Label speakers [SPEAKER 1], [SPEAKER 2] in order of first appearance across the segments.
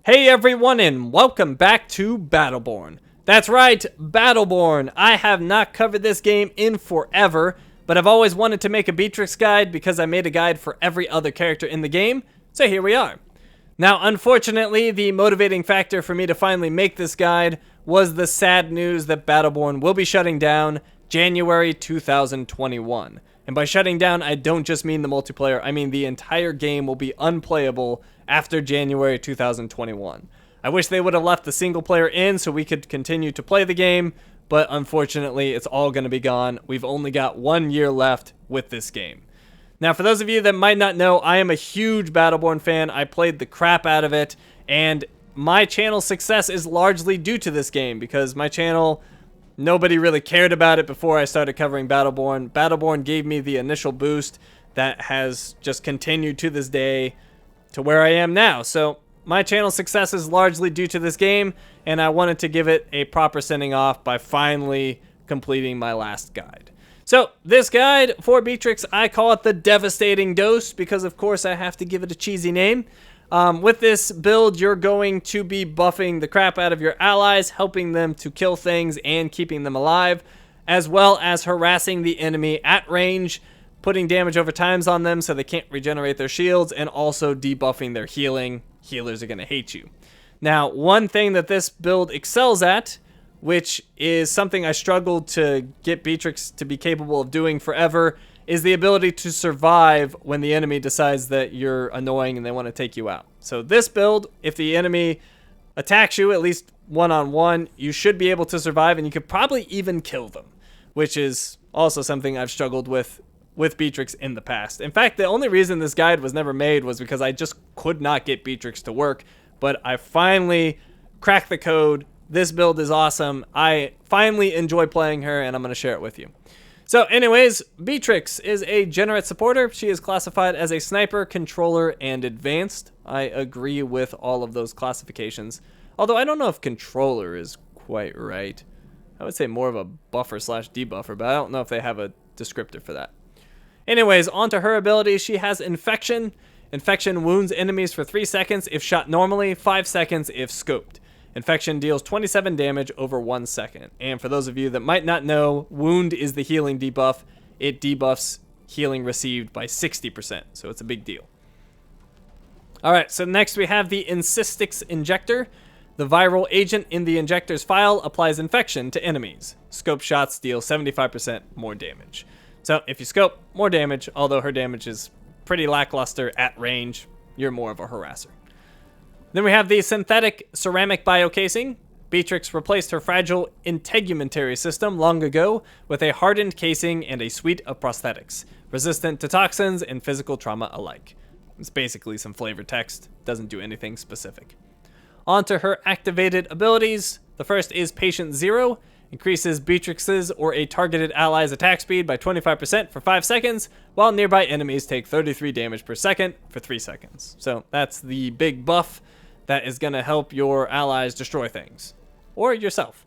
[SPEAKER 1] Hey everyone, and welcome back to Battleborn. That's right, Battleborn. I have not covered this game in forever, but I've always wanted to make a Beatrix guide because I made a guide for every other character in the game, so here we are. Now, unfortunately, the motivating factor for me to finally make this guide was the sad news that Battleborn will be shutting down January 2021. And by shutting down, I don't just mean the multiplayer, I mean the entire game will be unplayable after January 2021. I wish they would have left the single player in so we could continue to play the game, but unfortunately it's all going to be gone. We've only got 1 year left with this game. Now, for those of you that might not know, I am a huge Battleborn fan. I played the crap out of it, and my channel's success is largely due to this game because my channel, nobody really cared about it before I started covering Battleborn. Battleborn gave me the initial boost that has just continued to this day to where I am now. So my channel's success is largely due to this game, and I wanted to give it a proper sending off by finally completing my last guide. So this guide for Beatrix, I call it the Devastating Dose because of course I have to give it a cheesy name. With this build, you're going to be buffing the crap out of your allies, helping them to kill things and keeping them alive, as well as harassing the enemy at range, putting damage over times on them so they can't regenerate their shields, and also debuffing their healing. Healers are going to hate you. Now, one thing that this build excels at, which is something I struggled to get Beatrix to be capable of doing forever, is the ability to survive when the enemy decides that you're annoying and they want to take you out. So this build, if the enemy attacks you, at least one-on-one, you should be able to survive, and you could probably even kill them, which is also something I've struggled with Beatrix in the past. In fact, the only reason this guide was never made was because I just could not get Beatrix to work, but I finally cracked the code. This build is awesome. I finally enjoy playing her, and I'm going to share it with you. So anyways, Beatrix is a Generate supporter. She is classified as a Sniper, Controller, and Advanced. I agree with all of those classifications, although I don't know if Controller is quite right. I would say more of a buffer slash debuffer, but I don't know if they have a descriptor for that. Anyways, onto her abilities. She has Infection. Infection wounds enemies for 3 seconds if shot normally, 5 seconds if scoped. Infection deals 27 damage over 1 second. And for those of you that might not know, Wound is the healing debuff. It debuffs healing received by 60%, so it's a big deal. Alright, so next we have the Incystix Injector. The viral agent in the injector's vial applies infection to enemies. Scope shots deal 75% more damage. So if you scope, more damage, although her damage is pretty lackluster at range. You're more of a harasser. Then we have the Synthetic Ceramic Biocasing. Beatrix replaced her fragile integumentary system long ago with a hardened casing and a suite of prosthetics, resistant to toxins and physical trauma alike. It's basically some flavor text, doesn't do anything specific. On to her activated abilities. The first is Patient Zero. Increases Beatrix's or a targeted ally's attack speed by 25% for 5 seconds, while nearby enemies take 33 damage per second for 3 seconds. So that's the big buff that is going to help your allies destroy things. Or yourself.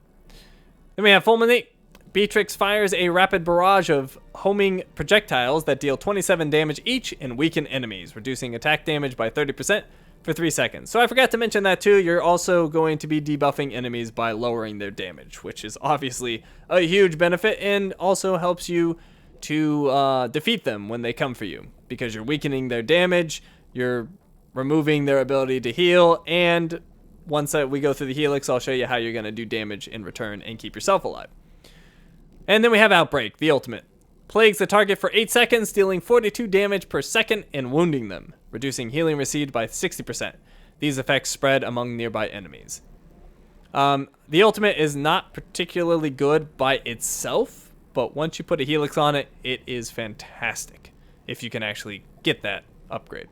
[SPEAKER 1] Then we have Fulminate. Beatrix fires a rapid barrage of homing projectiles that deal 27 damage each and weaken enemies, reducing attack damage by 30% for 3 seconds. So I forgot to mention that too. You're also going to be debuffing enemies by lowering their damage, which is obviously a huge benefit and also helps you to defeat them when they come for you, because you're weakening their damage, you're removing their ability to heal, and once we go through the Helix, I'll show you how you're going to do damage in return and keep yourself alive. And then we have Outbreak, the ultimate. Plagues the target for 8 seconds, dealing 42 damage per second and wounding them, reducing healing received by 60%. These effects spread among nearby enemies. The ultimate is not particularly good by itself, but once you put a Helix on it, it is fantastic if you can actually get that upgrade.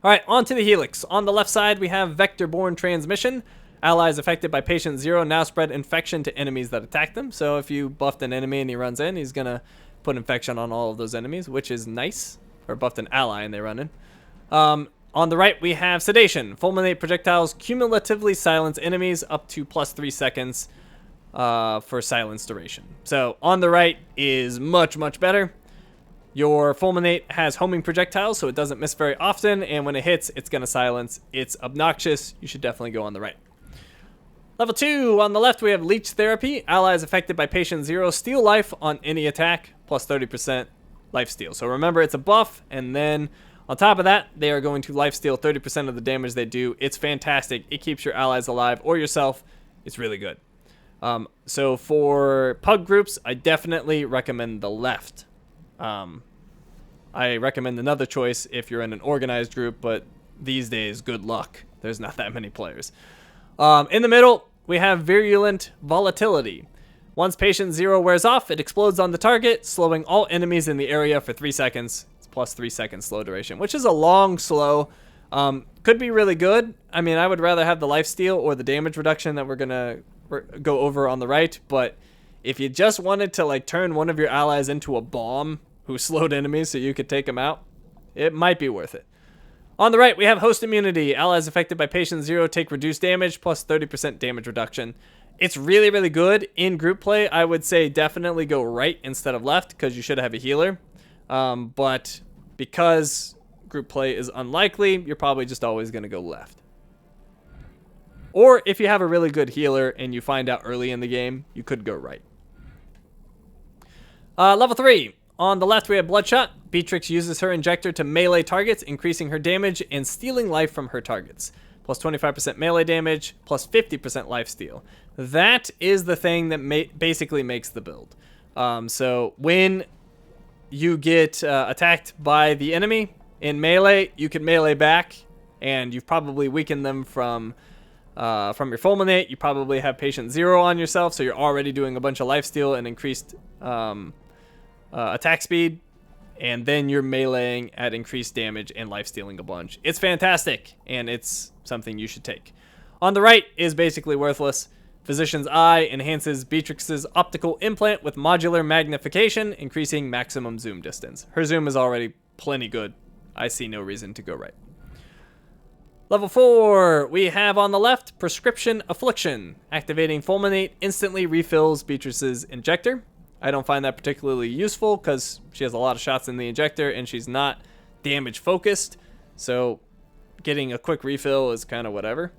[SPEAKER 1] Alright, on to the Helix. On the left side, we have Vector-Borne Transmission. Allies affected by Patient Zero now spread infection to enemies that attack them. So if you buffed an enemy and he runs in, he's going to put infection on all of those enemies, which is nice. Or buffed an ally and they run in. On the right, we have Sedation. Fulminate projectiles cumulatively silence enemies up to plus 3 seconds for silence duration. So on the right is much, much better. Your Fulminate has homing projectiles, so it doesn't miss very often, and when it hits, it's going to silence. It's obnoxious. You should definitely go on the right. Level 2, on the left, we have Leech-Therapy. Allies affected by Patient Zero steal life on any attack, plus 30% life steal. So remember, it's a buff, and then on top of that, they are going to life steal 30% of the damage they do. It's fantastic. It keeps your allies alive or yourself. It's really good. So for pug groups, I definitely recommend the left. I recommend another choice if you're in an organized group, but these days, good luck. There's not that many players. In the middle, we have Virulent Volatility. Once Patient Zero wears off, it explodes on the target, slowing all enemies in the area for 3 seconds. It's plus 3 seconds slow duration, which is a long slow. Could be really good. I mean, I would rather have the lifesteal or the damage reduction that we're going to go over on the right, but if you just wanted to like turn one of your allies into a bomb who slowed enemies so you could take them out, it might be worth it. On the right, we have Host Immunity. Allies affected by Patient Zero take reduced damage plus 30% damage reduction. It's really, really good in group play. I would say definitely go right instead of left because you should have a healer. But because group play is unlikely, you're probably just always going to go left. Or if you have a really good healer and you find out early in the game, you could go right. Level 3. On the left, we have Bloodshot. Beatrix uses her injector to melee targets, increasing her damage and stealing life from her targets. Plus 25% melee damage, plus 50% life steal. That is the thing that basically makes the build. So when you get attacked by the enemy in melee, you can melee back, and you've probably weakened them from your Fulminate. You probably have Patient Zero on yourself, so you're already doing a bunch of lifesteal and increased attack speed, and then you're meleeing at increased damage and lifestealing a bunch. It's fantastic, and it's something you should take. On the right is basically worthless. Physician's Eye enhances Beatrix's optical implant with modular magnification, increasing maximum zoom distance. Her zoom is already plenty good. I see no reason to go right. Level 4, we have on the left, Prescription Affliction. Activating Fulminate instantly refills Beatrix's injector. I don't find that particularly useful because she has a lot of shots in the injector and she's not damage focused. So getting a quick refill is kind of whatever.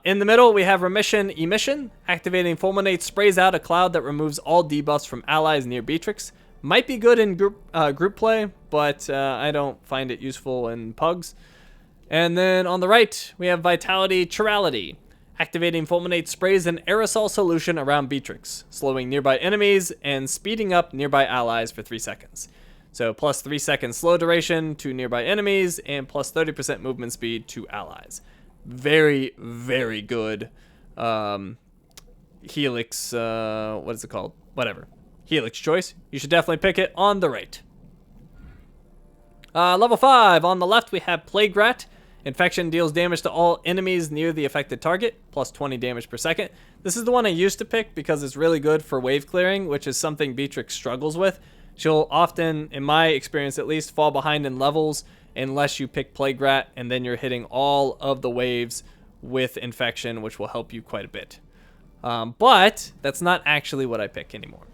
[SPEAKER 1] In the middle, we have Remission Emission. Activating Fulminate sprays out a cloud that removes all debuffs from allies near Beatrix. Might be good in group play, but I don't find it useful in pugs. And then on the right, we have Vitality-Chirality. Activating Fulminate sprays an aerosol solution around Beatrix, slowing nearby enemies and speeding up nearby allies for 3 seconds. So plus 3 seconds slow duration to nearby enemies and plus 30% movement speed to allies. Very, very good Helix, what is it called? Whatever. Helix choice. You should definitely pick it on the right. Level 5, on the left we have Plague Rat. Infection deals damage to all enemies near the affected target, plus 20 damage per second. This is the one I used to pick because it's really good for wave clearing, which is something Beatrix struggles with. She'll often, in my experience at least, fall behind in levels unless you pick Plague Rat, and then you're hitting all of the waves with infection, which will help you quite a bit. But that's not actually what I pick anymore.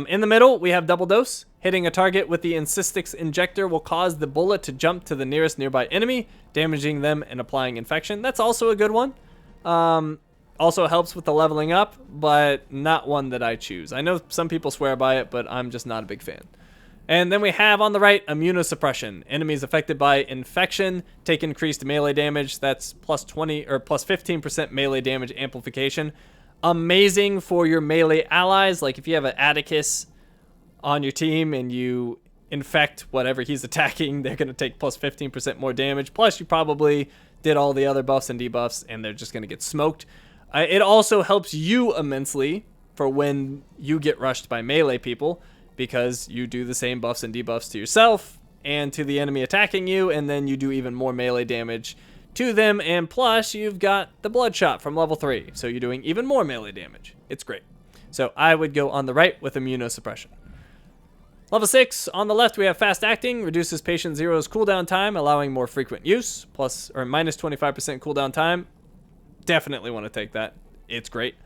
[SPEAKER 1] In the middle, we have Double Dose. Hitting a target with the Incystix injector will cause the bullet to jump to the nearest nearby enemy, damaging them and applying infection. That's also a good one. Also helps with the leveling up, but not one that I choose. I know some people swear by it, but I'm just not a big fan. And then we have on the right, Immunosuppression. Enemies affected by infection take increased melee damage. That's plus 20 or plus 15% melee damage amplification. Amazing for your melee allies. Like if you have an Atticus on your team and you infect whatever he's attacking, they're going to take plus 15% more damage. Plus you probably did all the other buffs and debuffs and they're just going to get smoked. It also helps you immensely for when you get rushed by melee people, because you do the same buffs and debuffs to yourself and to the enemy attacking you, and then you do even more melee damage to them, and plus you've got the Bloodshot from level 3, so you're doing even more melee damage. It's great. So I would go on the right with Immunosuppression. Level 6, on the left we have Fast Acting, reduces Patient Zero's cooldown time, allowing more frequent use, plus or minus 25% cooldown time. Definitely want to take that. It's great.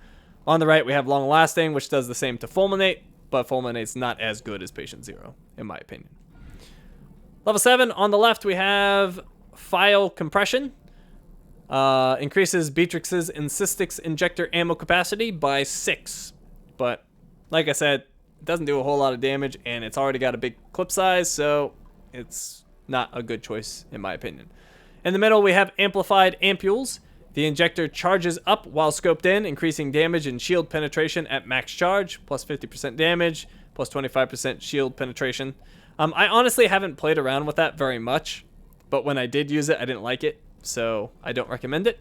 [SPEAKER 1] On the right we have Long Lasting, which does the same to Fulminate, but Fulminate's not as good as Patient Zero, in my opinion. Level 7, on the left, we have File Compression. Increases Beatrix's Encystix Injector ammo capacity by 6. But, like I said, it doesn't do a whole lot of damage, and it's already got a big clip size, so it's not a good choice, in my opinion. In the middle, we have Amplified Ampules. The injector charges up while scoped in, increasing damage and shield penetration at max charge, plus 50% damage, plus 25% shield penetration. I honestly haven't played around with that very much, but when I did use it, I didn't like it, so I don't recommend it.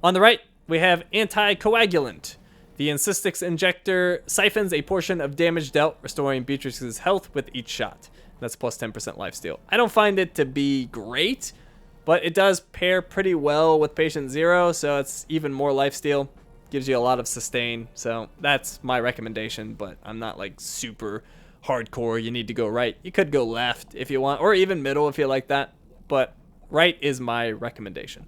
[SPEAKER 1] On the right, we have Anticoagulant. The Encystix injector siphons a portion of damage dealt, restoring Beatrix's health with each shot. That's plus 10% lifesteal. I don't find it to be great, but it does pair pretty well with Patient Zero, so it's even more lifesteal. Gives you a lot of sustain, so that's my recommendation, but I'm not like super hardcore, you need to go right. You could go left if you want, or even middle if you like that, but right is my recommendation.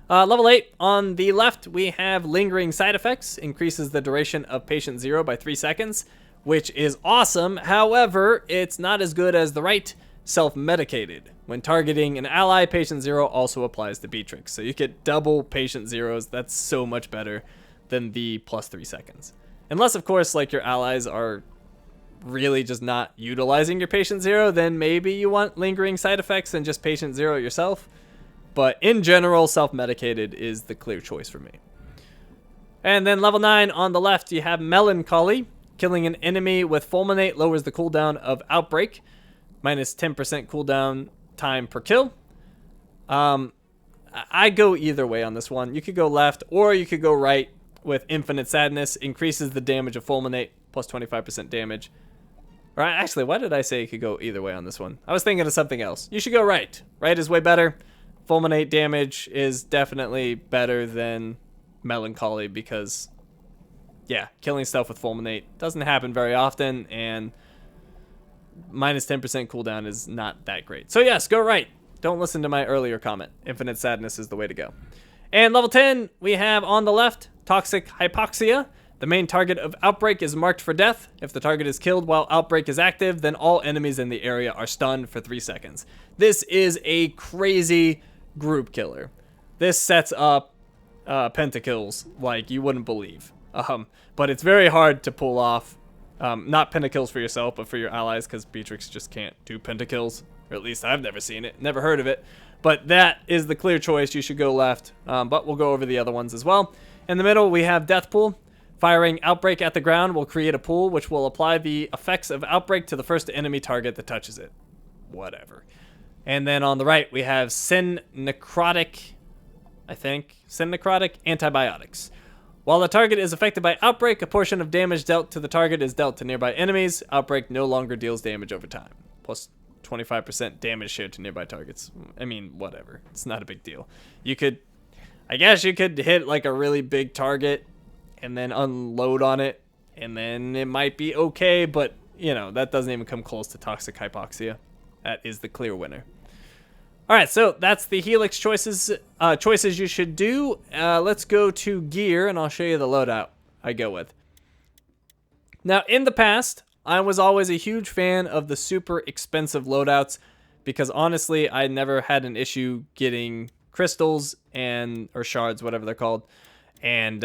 [SPEAKER 1] Level 8, on the left, we have Lingering Side Effects. Increases the duration of Patient Zero by 3 seconds, which is awesome. However, it's not as good as the right, Self-Medicated. When targeting an ally, Patient Zero also applies to Beatrix. So you get double Patient Zeros. That's so much better than the plus 3 seconds. Unless, of course, like your allies are really just not utilizing your Patient Zero, then maybe you want Lingering Side Effects and just Patient Zero yourself. But in general, Self-Medicated is the clear choice for me. And then level 9, on the left, you have Melancholy. Killing an enemy with Fulminate lowers the cooldown of Outbreak. Minus 10% cooldown time per kill. I go either way on this one. You could go left or you could go right with Infinite Sadness. Increases the damage of Fulminate, plus 25% damage. Right, actually, why did I say you could go either way on this one? I was thinking of something else. You should go right. Right is way better. Fulminate damage is definitely better than Melancholy because, yeah, killing stuff with Fulminate doesn't happen very often, and minus 10% cooldown is not that great. So yes, go right. Don't listen to my earlier comment. Infinite Sadness is the way to go. And level 10, we have on the left, Toxic-Hypoxia. The main target of Outbreak is marked for death. If the target is killed while Outbreak is active, then all enemies in the area are stunned for 3 seconds. This is a crazy group killer. This sets up pentakills like you wouldn't believe. But it's very hard to pull off. Not pentakills for yourself, but for your allies, because Beatrix just can't do pentakills. Or at least I've never seen it, never heard of it. But that is the clear choice. You should go left, but we'll go over the other ones as well. In the middle, we have Death Pool. Firing Outbreak at the ground will create a pool, which will apply the effects of Outbreak to the first enemy target that touches it. Whatever. And then on the right, we have Necrotic Antibiotics. While the target is affected by Outbreak, a portion of damage dealt to the target is dealt to nearby enemies. Outbreak no longer deals damage over time. Plus 25% damage shared to nearby targets. I mean, whatever. It's not a big deal. I guess you could hit like a really big target and then unload on it, and then it might be okay, but, you know, that doesn't even come close to Toxic-Hypoxia. That is the clear winner. All right, so that's the Helix choices you should do. Let's go to gear, and I'll show you the loadout I go with. Now, in the past, I was always a huge fan of the super expensive loadouts because, honestly, I never had an issue getting crystals or shards, whatever they're called, and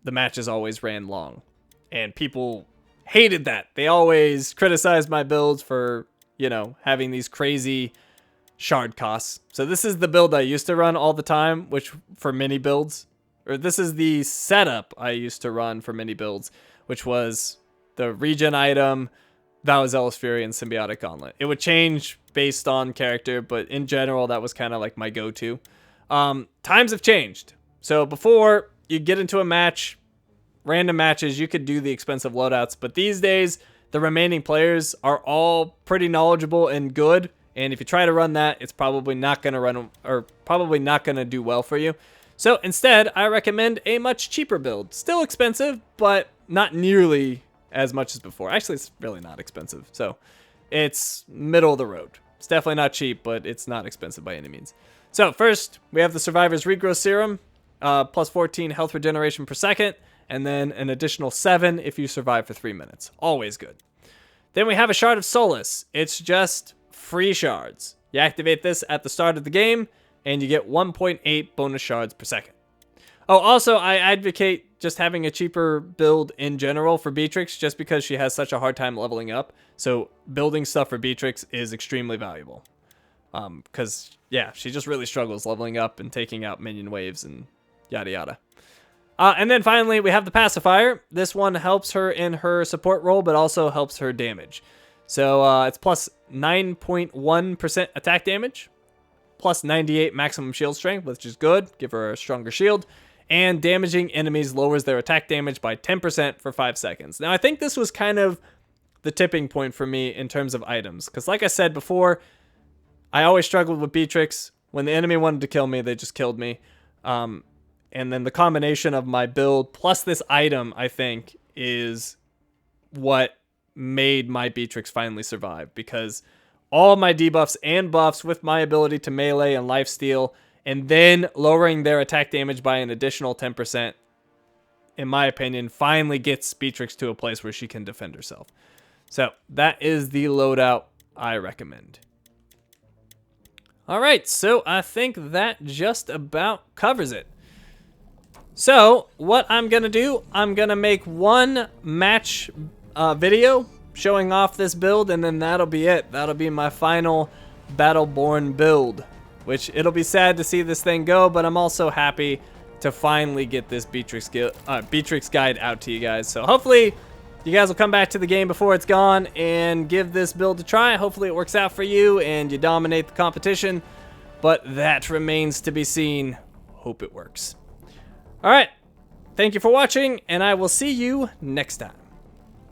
[SPEAKER 1] the matches always ran long. And people hated that. They always criticized my builds for, you know, having these crazy shard costs. So this is the build I used to run all the time, which for mini builds, or this is the setup I used to run for mini builds, which was the regen item, Vow of Zealous Fury, and Symbiotic Gauntlet. It would change based on character, but in general, that was kind of like my go-to. Times have changed. So before you get into a match, random matches, you could do the expensive loadouts, but these days, the remaining players are all pretty knowledgeable and good. And if you try to run that, it's probably not going to run, or probably not going to do well for you. So instead, I recommend a much cheaper build. Still expensive, but not nearly as much as before. Actually, it's really not expensive. So it's middle of the road. It's definitely not cheap, but it's not expensive by any means. So first, we have the Survivor's Regrowth Serum, plus 14 health regeneration per second. and then an additional 7 if you survive for 3 minutes. Always good. Then we have a Shard of Solus. It's just free shards. You activate this at the start of the game, and you get 1.8 bonus shards per second. Oh, also, I advocate just having a cheaper build in general for Beatrix, just because she has such a hard time leveling up. So building stuff for Beatrix is extremely valuable. Because, yeah, she just really struggles leveling up and taking out minion waves and yada yada. And then finally, we have the Pacifier. This one helps her in her support role, but also helps her damage. So it's plus 9.1% attack damage, plus 98 maximum shield strength, which is good. Give her a stronger shield. And damaging enemies lowers their attack damage by 10% for 5 seconds. Now, I think this was kind of the tipping point for me in terms of items. Because like I said before, I always struggled with Beatrix. When the enemy wanted to kill me, they just killed me. And then the combination of my build plus this item, I think, is what made my Beatrix finally survive. Because all my debuffs and buffs with my ability to melee and lifesteal, and then lowering their attack damage by an additional 10%, in my opinion, finally gets Beatrix to a place where she can defend herself. So that is the loadout I recommend. Alright, so I think that just about covers it. So what I'm going to do, I'm going to make one match video showing off this build, and then that'll be it. That'll be my final Battleborn build. Which, it'll be sad to see this thing go, but I'm also happy to finally get this Beatrix guide out to you guys. So hopefully, you guys will come back to the game before it's gone and give this build a try. Hopefully it works out for you and you dominate the competition. But that remains to be seen. Hope it works. Alright, thank you for watching, and I will see you next time.